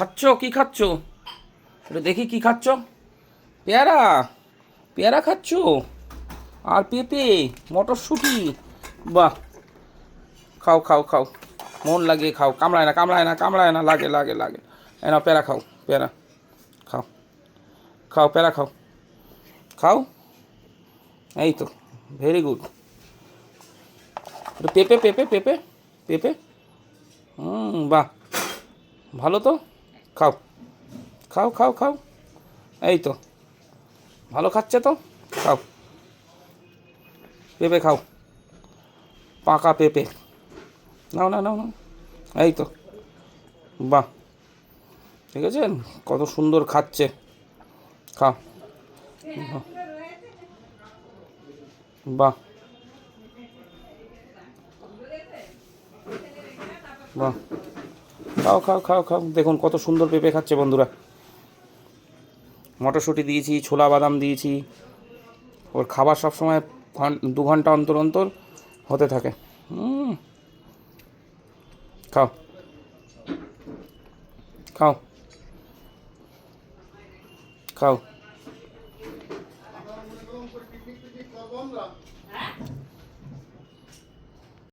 খাচ্ছ? কি খাচ্ছ? এটা দেখি কি খাচ্ছ। পেয়ারা? পেয়ারা খাচ্ছ? আর পেঁপে, মটরশুঁটি? বাহ, খাও খাও খাও, মন লাগিয়ে খাও। কামড়ায় না, কামড়ায় না, কামড়ায় না, লাগে লাগে লাগে। না, পেয়ারা খাও, পেয়ারা খাও, খাও পেয়ারা খাও, খাও। এই তো, ভেরি গুড। পেঁপে পেঁপে পেঁপে পেঁপে, বাহ, ভালো তো। খাও খাও খাও খাও, এই তো, ভালো খাচ্ছে তো। খাও, পেঁপে খাও, পাকা পেঁপে। নাও না নাও নাও, এই তো, বাহ, ঠিক আছে, কত সুন্দর খাচ্ছে। খাও, বাহ বাহ, খাও খাও খাও খাও, দেখুন কত সুন্দর পেঁপে খাচ্ছে বন্ধুরা। মটরশুঁটি দিয়েছি, ছোলা বাদাম দিয়েছি। ওর খাবার সবসময় 2 ঘন্টা অন্তর অন্তর হতে থাকে। খাও খাও খাও।